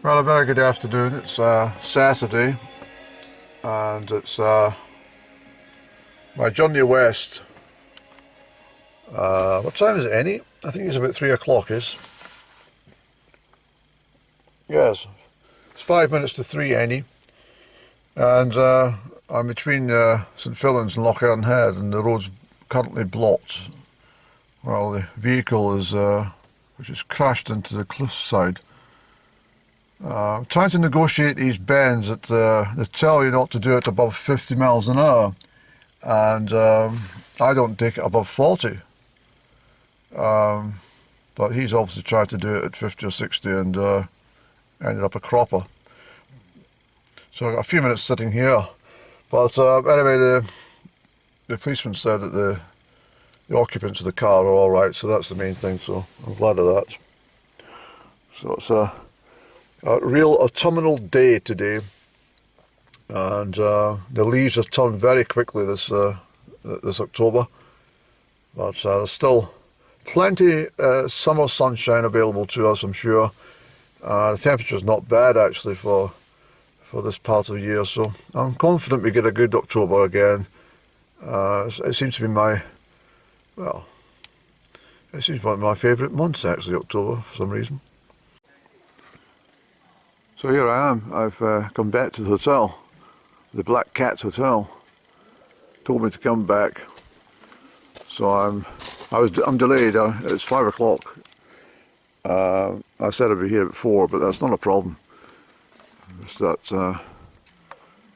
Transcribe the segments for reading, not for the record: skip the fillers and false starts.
Well, a very good afternoon. It's Saturday, and it's my journey west. What time is it, Annie? I think it's about 3 o'clock, is? Yes, it's 5 minutes to 3, Annie. And I'm between St Fillan's and Loch Head, and the road's currently blocked. Well, the vehicle is, which has crashed into the cliffside. I'm trying to negotiate these bends that they tell you not to do it above 50 miles an hour, and I don't take it above 40. But he's obviously tried to do it at 50 or 60 and ended up a cropper. So I got a few minutes sitting here. But anyway, the policeman said that the occupants of the car are all right, so that's the main thing, so I'm glad of that. So it's a real autumnal day today, and the leaves have turned very quickly this October, but there's still plenty summer sunshine available to us, I'm sure. The temperature's not bad actually for this part of the year, so I'm confident we get a good October again. It seems to be it seems one of my favourite months actually, October, for some reason. So here I am. I've come back to the hotel, the Black Cat Hotel. Told me to come back, so I'm delayed. It's 5 o'clock. I said I'd be here at 4, but that's not a problem. It's that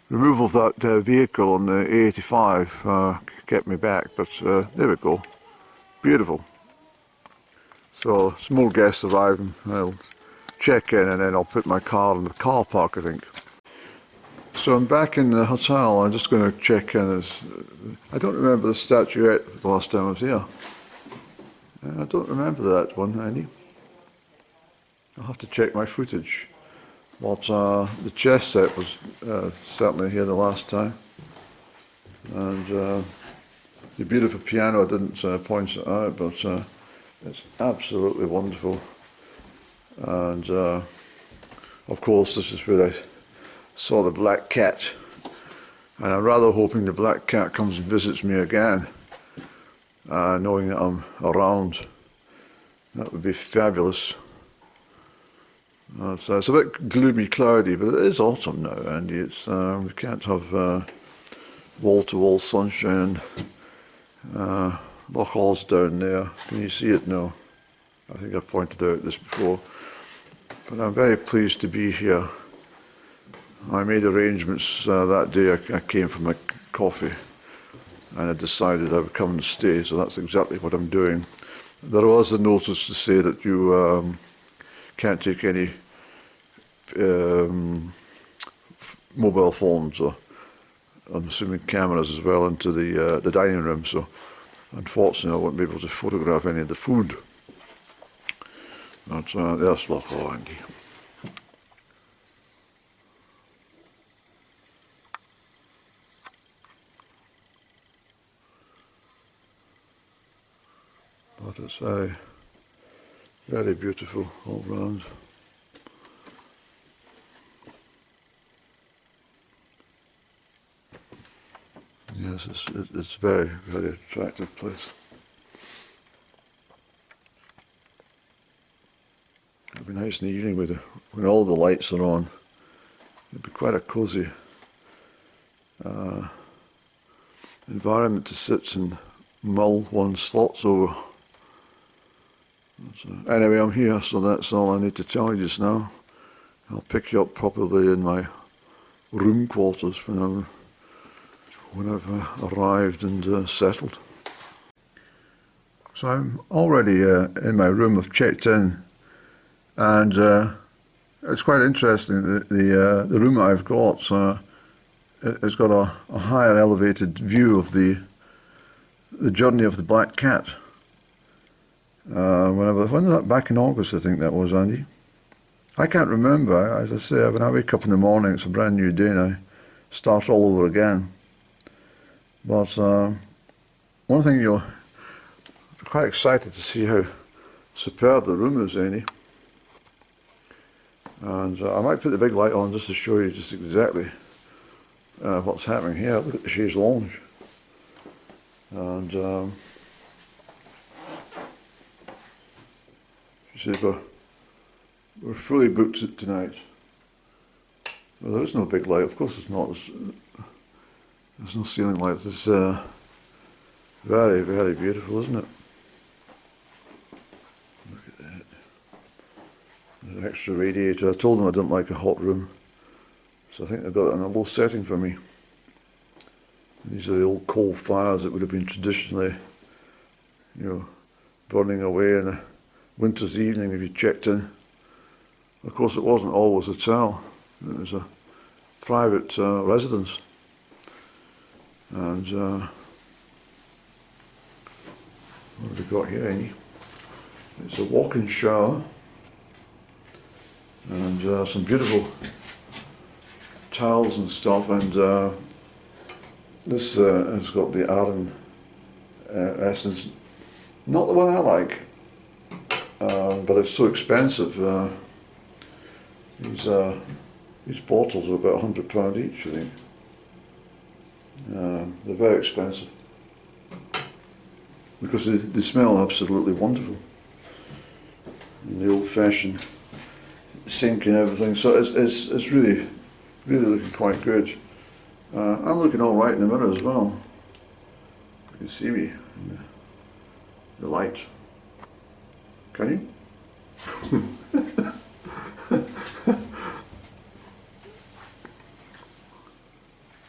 removal of that vehicle on the A85 kept me back, but there we go. Beautiful. So some more guests arriving. I'll check in and then I'll put my car in the car park, I think. So I'm back in the hotel. I'm just going to check in. I don't remember the statuette the last time I was here. I don't remember that one, Annie. I'll have to check my footage. But the chess set was certainly here the last time. And the beautiful piano, I didn't point it out, but it's absolutely wonderful. And of course this is where I saw the Black Cat, and I'm rather hoping the Black Cat comes and visits me again, knowing that I'm around. That would be fabulous. So it's a bit gloomy, cloudy, but it is autumn now, Andy. It's we can't have wall-to-wall sunshine. Loch Hall's down there. Can you see it now? I think I've pointed out this before. But I'm very pleased to be here. I made arrangements that day. I came for my coffee, and I decided I would come and stay, so that's exactly what I'm doing. There was a notice to say that you can't take any mobile phones, or I'm assuming cameras as well, into the dining room, so unfortunately I won't be able to photograph any of the food. But there's Loch Hall, Andy. But it's very, very beautiful all round. Yes, it's very, very attractive place. It'd be nice in the evening when all the lights are on. It'd be quite a cosy environment to sit and mull one's thoughts over. So, anyway, I'm here, so that's all I need to tell you just now. I'll pick you up probably in my room quarters when I've arrived and settled. So I'm already in my room. I've checked in, and it's quite interesting. The room that I've got, it's got a higher elevated view of the journey of the Black Cat. When was that? Back in August, I think that was, Andy. I can't remember. As I say, when I wake up in the morning, it's a brand new day and I start all over again. But one thing you're quite excited to see how superb the room is, Annie. And I might put the big light on just to show you just exactly what's happening here. Look at the chaise lounge. And you see, we're fully booked tonight. Well, there is no big light, of course it's not. There's no ceiling lights. It's very, very beautiful, isn't it? Look at that. There's an extra radiator. I told them I didn't like a hot room, so I think they've got it in a low setting for me. These are the old coal fires that would have been traditionally, burning away in a winter's evening if you checked in. Of course, it wasn't always a hotel. It was a private residence. And what have we got here, Amy? It's a walk-in shower and some beautiful towels and stuff, and this has got the Ardanaiseig, not the one I like, but it's so expensive. These bottles are about £100 each, I think. They're very expensive because they smell absolutely wonderful. And the old-fashioned sink and everything, so it's really looking quite good. I'm looking all right in the mirror as well. You can see me in the light. Can you?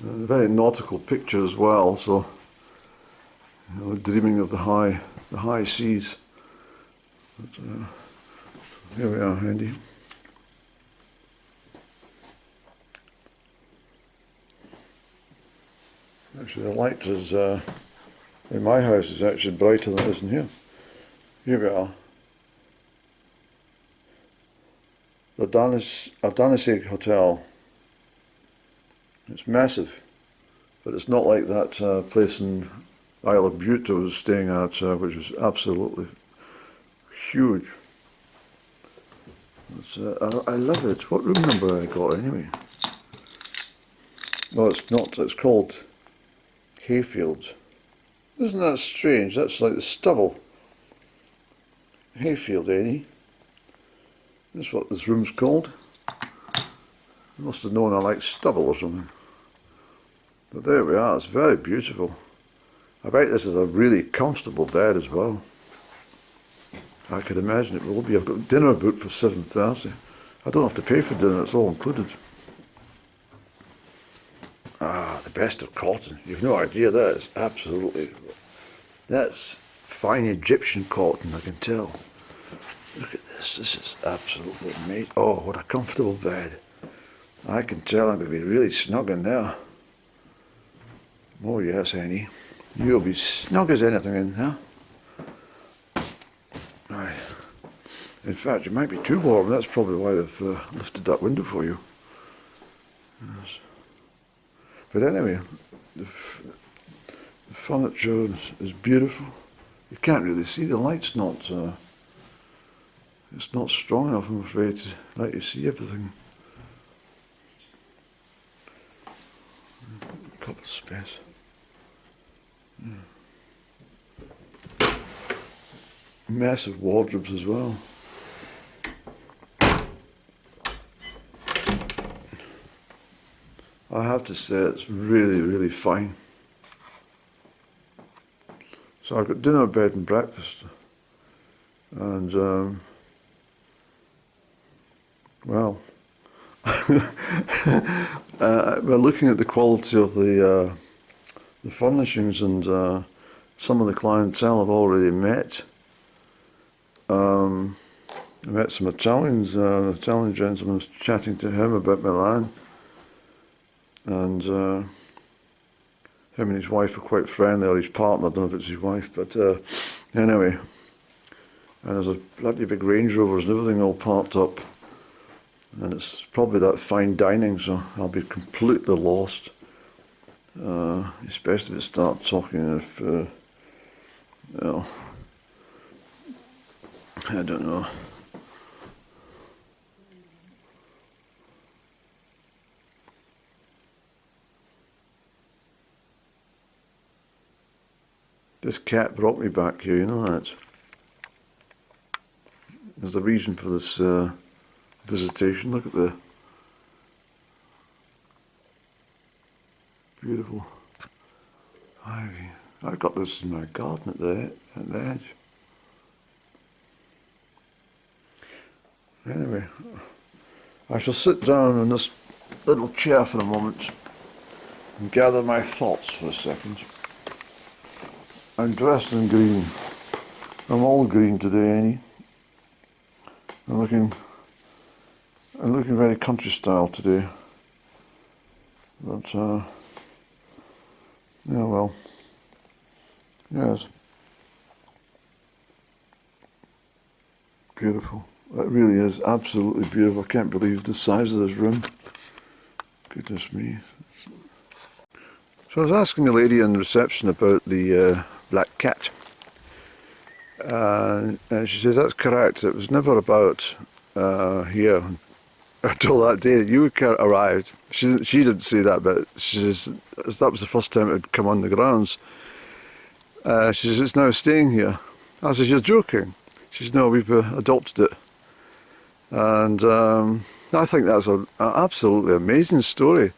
A very nautical picture as well, so dreaming of the high seas. But, here we are, Andy. Actually, the light is in my house is actually brighter than it is in here. Here we are. The Ardanaiseig Hotel. It's massive, but it's not like that place in Isle of Bute I was staying at, which was absolutely huge. I love it. What room number I got anyway? No, it's not. It's called Hayfields. Isn't that strange? That's like the stubble. Hayfield, Annie. That's what this room's called. I must have known I liked stubble or something. But there we are, it's very beautiful. I bet this is a really comfortable bed as well. I could imagine it will be. I've got dinner booked for 7:30. I don't have to pay for dinner, it's all included. Ah, the best of cotton. You've no idea, that is absolutely, that's fine Egyptian cotton, I can tell. Look at this is absolutely amazing. Oh, what a comfortable bed. I can tell I'm going to be really snug in there. Oh yes, Annie. You'll be snug as anything in there. Right. In fact, it might be too warm. That's probably why they've lifted that window for you. Yes. But anyway, the furniture is beautiful. You can't really see, the light's not, it's not strong enough, I'm afraid, to let you see everything. A couple of space. Massive wardrobes as well. I have to say it's really fine. So I've got dinner, bed and breakfast, and well, we're looking at the quality of the furnishings, and some of the clientele I've already met. I met some Italians, an Italian gentleman was chatting to him about Milan, and him and his wife are quite friendly, or his partner, I don't know if it's his wife, but anyway, and there's a bloody big Range Rovers and everything all parked up, and it's probably that fine dining, so I'll be completely lost, especially if I start talking of, well, I don't know. This cat brought me back here, you know that. There's a reason for this visitation. Look at the beautiful ivy. I've got this in my garden at the edge. Anyway, I shall sit down on this little chair for a moment and gather my thoughts for a second. I'm dressed in green. I'm all green today, Annie. I'm looking very country style today. But yeah, well, yes, beautiful. That really is absolutely beautiful. I can't believe the size of this room. Goodness me. So I was asking the lady in reception about the black cat. And she says, that's correct. It was never about here until that day that you arrived. She didn't say that, but she says that was the first time it had come on the grounds. She says, it's now staying here. I says, you're joking. She says, no, we've adopted it. And I think that's an absolutely amazing story.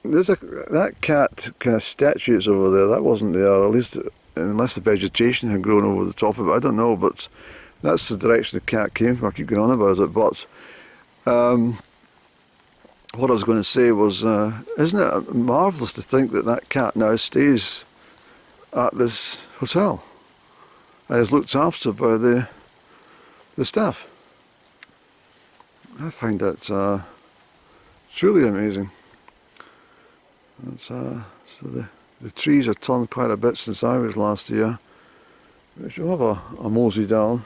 There's that cat kind of statue that's over there, that wasn't there, at least unless the vegetation had grown over the top of it, I don't know, but that's the direction the cat came from. I keep going on about it, but what I was going to say was, isn't it marvellous to think that that cat now stays at this hotel and is looked after by the staff? I find that truly amazing. So the trees have turned quite a bit since I was last year. We shall have a mosey down,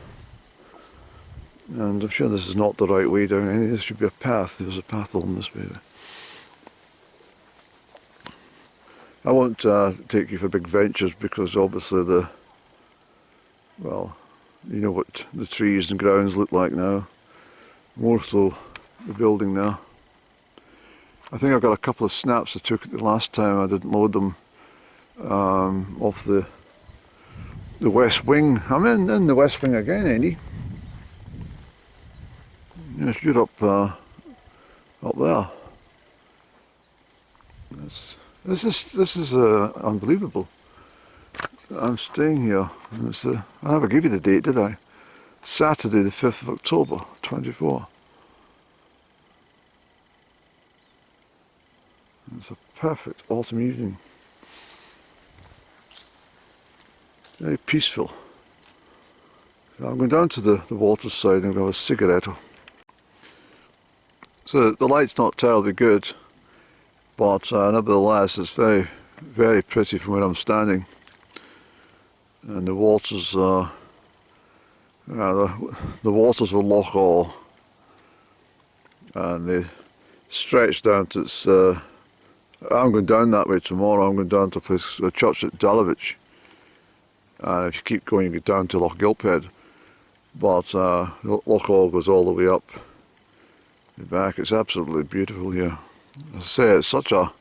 and I'm sure this is not the right way down. Any this should be a path. There's a path along this way. I won't take you for big ventures because obviously well, you know what the trees and grounds look like now. More so the building there. I think I've got a couple of snaps I took the last time. I didn't load them off the west wing. I'm in the west wing again, Andy. Yes, you're up there. This is unbelievable. I'm staying here. I never gave you the date, did I? Saturday the 5th of October, 24. It's a perfect autumn evening. Very peaceful. So I'm going down to the water side and have a cigarette. So the light's not terribly good, but nevertheless it's very, very pretty from where I'm standing. And the waters the waters of Loch All, and they stretch down to its I'm going down that way tomorrow. I'm going down to a church at Dulwich. If you keep going, you get down to Loch Gilphead. But Loch All goes all the way up and back. It's absolutely beautiful here. As I say, it's such a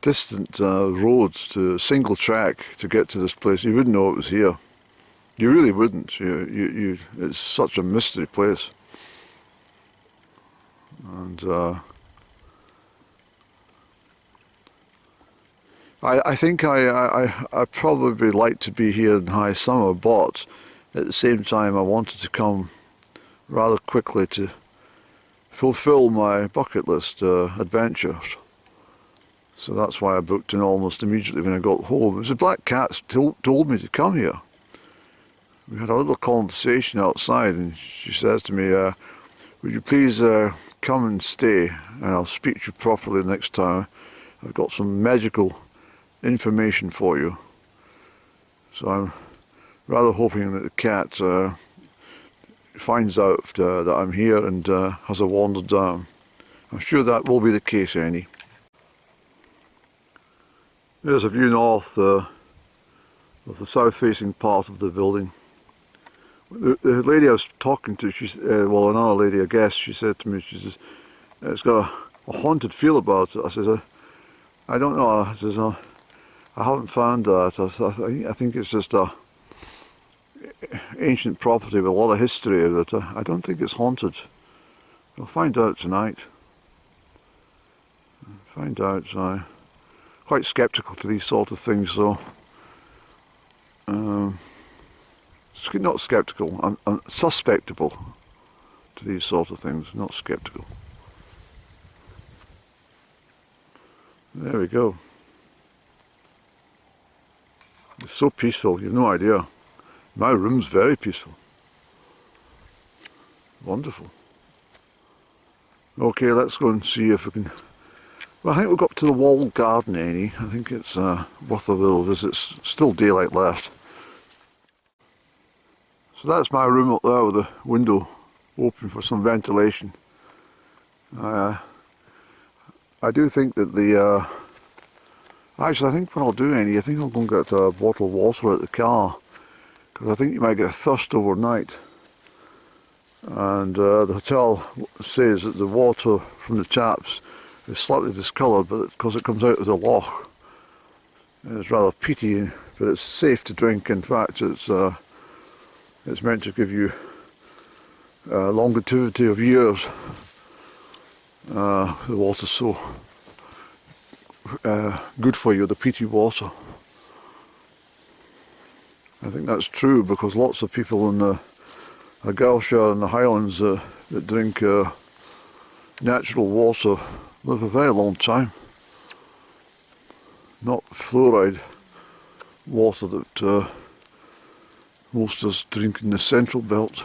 distant road, to a single track to get to this place. You wouldn't know it was here. You really wouldn't. It's such a mystery place. And I think I probably like to be here in high summer, but at the same time I wanted to come rather quickly to fulfill my bucket list adventures. So that's why I booked in almost immediately when I got home. It was the black cat told me to come here. We had a little conversation outside, and she says to me, would you please come and stay, and I'll speak to you properly next time. I've got some magical information for you. So I'm rather hoping that the cat finds out that I'm here and has wandered down. I'm sure that will be the case, Annie. There's a view north of the south-facing part of the building. The lady I was talking to, well, another lady, I guess, she said to me, she says, it's got a haunted feel about it. I says, I don't know. I says, I haven't found that. I think it's just a ancient property with a lot of history of it. I don't think it's haunted. I'll find out tonight. Find out. I'm quite sceptical to these sort of things, though. Not sceptical. I'm suspectable to these sort of things. Not sceptical. There we go. It's so peaceful. You've no idea. My room's very peaceful. Wonderful. Okay, let's go and see if we can... Well, I think we'll go up to the walled garden, Annie. I think it's worth a little visit. It's still daylight left. So that's my room up there with the window open for some ventilation. I do think that the... Actually, I think what I'll do, Annie, I think I'll go and get a bottle of water out the car. Because I think you might get a thirst overnight. And the hotel says that the water from the taps is slightly discoloured, but because it comes out of the loch, it's rather peaty, but it's safe to drink. In fact, it's meant to give you longevity of years. The water's so good for you, the peaty water. I think that's true because lots of people in the Gaelshire and the Highlands that drink natural water live a very long time. Not fluoride water that most of us drink in the central belt.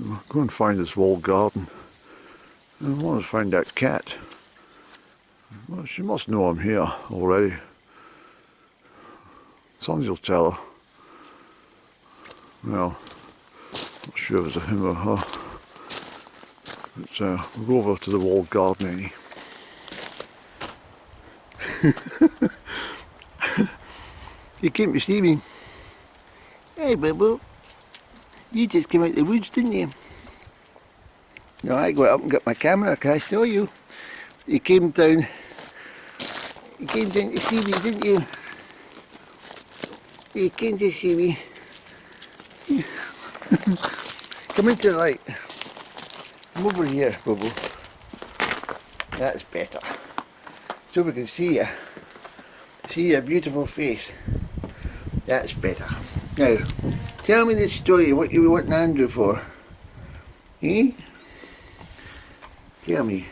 I'll go and find this walled garden. I want to find that cat. Well, she must know I'm here already. As long as you'll tell her. Well, not sure if it's a him or her. But we'll go over to the walled garden, Annie. You came to see me. Hey, Bubble. You just came out the woods, didn't you? No, I got up and got my camera, can I show you? You came down to see me, didn't you? You came to see me. Come into the light. Come over here, Bubble. That's better. So we can see you. See your beautiful face. That's better. Now, tell me the story, what you were wanting Andrew for. Eh? Tell me.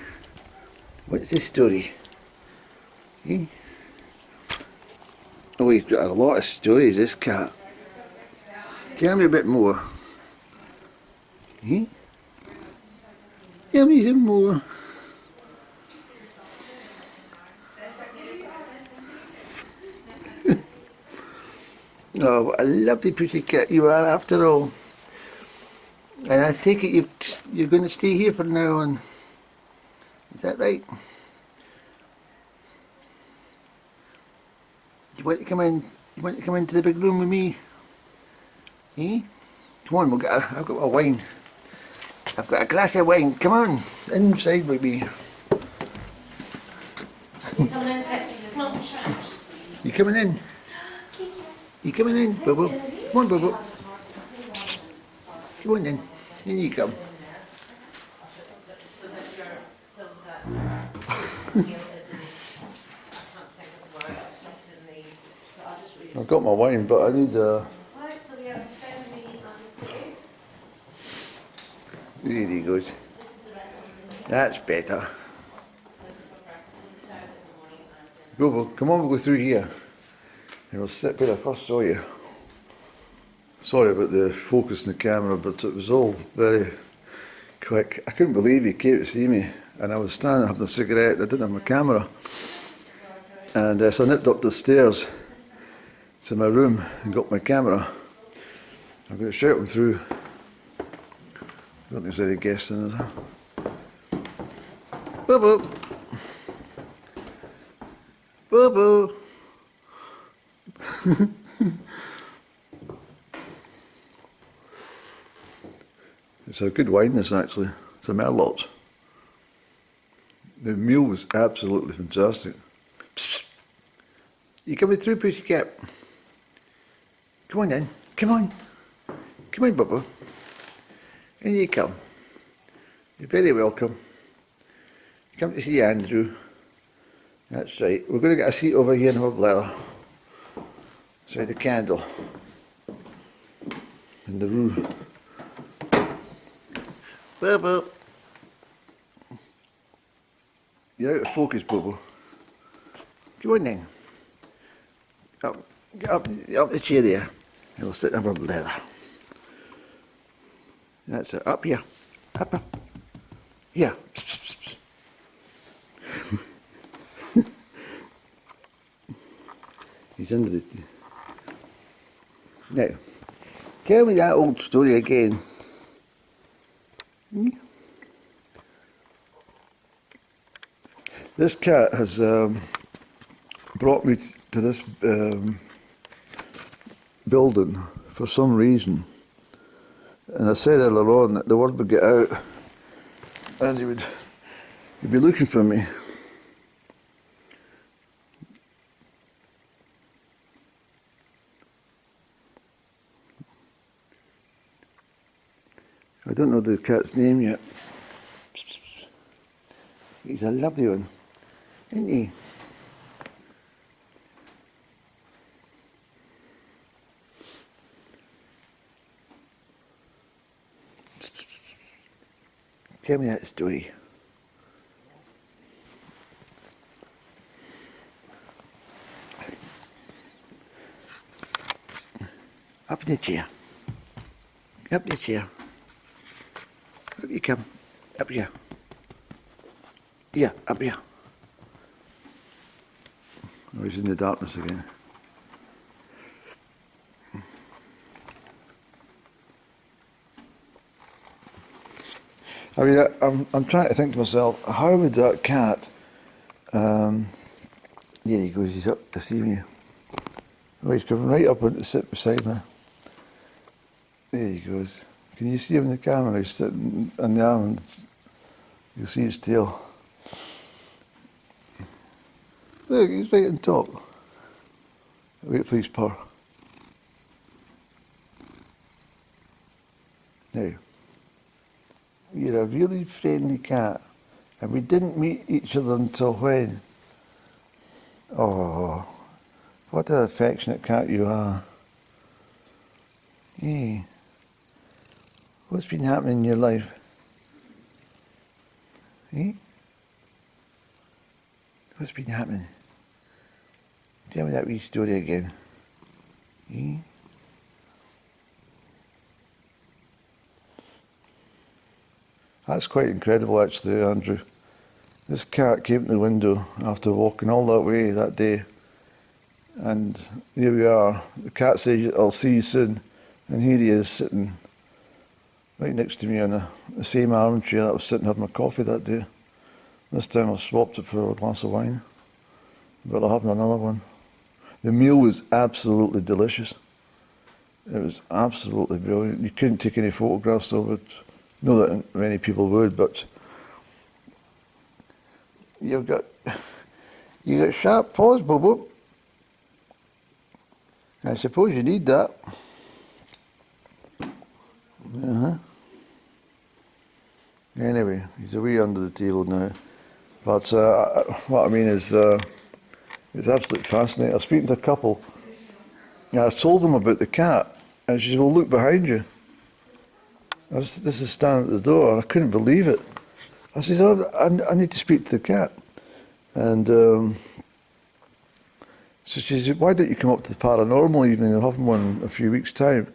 What's the story? Eh? Oh, he's got a lot of stories, this cat. Tell me a bit more. Eh? Tell me some more. Oh, what a lovely pretty cat you are after all. And I take it you're going to stay here from now on. Is that right? You want to come in? You want to come into the big room with me? Eh? Come on, I've got a wine. I've got a glass of wine. Come on, inside with me. You coming in? You coming in, Bubble? Come on, Bubble. Come on then. In you come. I've got my wine, but I need There he goes. That's better. Bubble, come on, we'll go through here. And we'll sit where I first saw you. Sorry about the focus in the camera, but it was all very quick. I couldn't believe he came to see me, and I was standing having a cigarette. I didn't have my camera, and so I nipped up the stairs to my room and got my camera. I'm going to shout him through. I don't think there's any guests in there. Bubble! Bubble! It's a good wine, this actually. It's a Merlot. The meal was absolutely fantastic. Psst. You coming through, pussycat? Come on then. Come on. Come on, Bubba. In you come. You're very welcome. Come to see Andrew. That's right. We're going to get a seat over here in our bladder. So the candle. And the room. Bubba. You're out of focus, Bubba. Come on then. Get up the chair there. And we'll sit in our bladder. That's it. Up here. Up. Here. He's under the... Now, tell me that old story again. This cat has brought me to this building for some reason. And I said earlier on that the word would get out and he'd be looking for me. I don't know the cat's name yet. He's a lovely one, isn't he? Tell me that story. Up in the chair. Up in the chair. Up you come. Up here. Yeah, up here. Oh, he's in the darkness again. I mean, I'm trying to think to myself, how would that cat, there he goes, he's up to see me. Oh, he's coming right up and to sit beside me. There he goes. Can you see him in the camera? He's sitting on the arm and you'll see his tail. Look, he's right on top. Wait for his purr. Now, you're a really friendly cat, and we didn't meet each other until when? Oh, what an affectionate cat you are. Hey, what's been happening in your life? Hey? What's been happening? Tell me that wee story again. Hey? That's quite incredible actually, Andrew. This cat came to the window after walking all that way that day. And here we are. The cat says, I'll see you soon. And here he is sitting right next to me in the same armchair that I was sitting having my coffee that day. This time I've swapped it for a glass of wine. But I'll have another one. The meal was absolutely delicious. It was absolutely brilliant. You couldn't take any photographs of it. Not that many people would, but you got sharp paws, Bobo. I suppose you need that. Anyway, he's away under the table now. But what I mean is, it's absolutely fascinating. I was speaking to a couple, and I told them about the cat, and she said, well, look behind you. This is standing at the door, and I couldn't believe it. I said, oh, I need to speak to the cat. And so she said, why don't you come up to the paranormal evening and have one in a few weeks' time?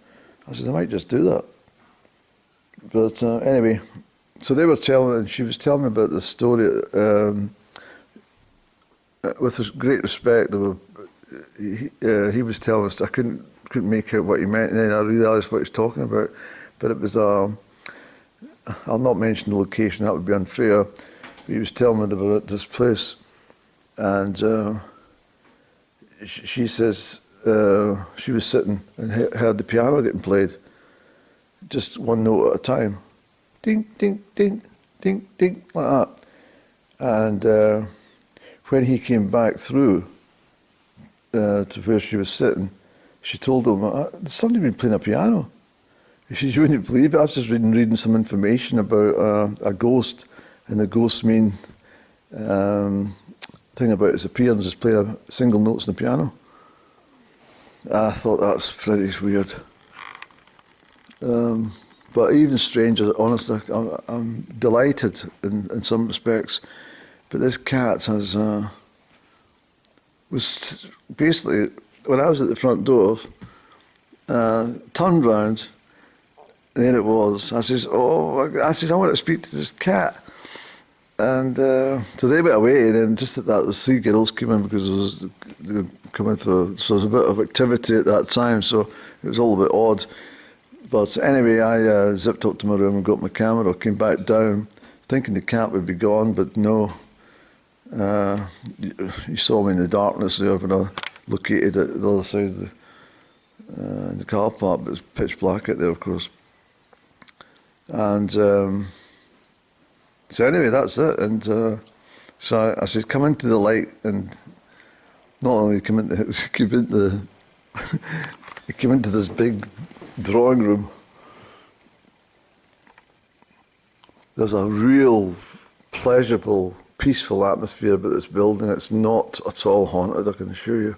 I said, I might just do that. But anyway, so they were telling, and she was telling me about the story with great respect. He was telling us, I couldn't make out what he meant, and then I realised what he was talking about. But it was, I'll not mention the location, that would be unfair. But he was telling me about this place, and she says she was sitting and heard the piano getting played, just one note at a time. Ding, ding, ding, ding, ding, like that. And when he came back through to where she was sitting, she told him, "There's somebody been playing a piano." She said, "You wouldn't believe it. I've just been reading some information about a ghost, and the ghost's main thing about its appearance is playing a single notes on the piano." I thought that's pretty weird. But even stranger, honestly, I'm delighted in some respects. But this cat was basically, when I was at the front door, turned round, and there it was. I says, I want to speak to this cat. And so they went away, and then just at that, the 3 girls came in because they were coming for, so there was a bit of activity at that time, so it was all a bit odd. But anyway, I zipped up to my room and got my camera, came back down, thinking the cat would be gone, but no. You saw me in the darkness there when I located it at the other side of the car park, but it was pitch black out there, of course. And so anyway, that's it. And so I said, "Come into the light," and not only came into he came into this big drawing room. There's a real pleasurable, peaceful atmosphere about this building. It's not at all haunted, I can assure you.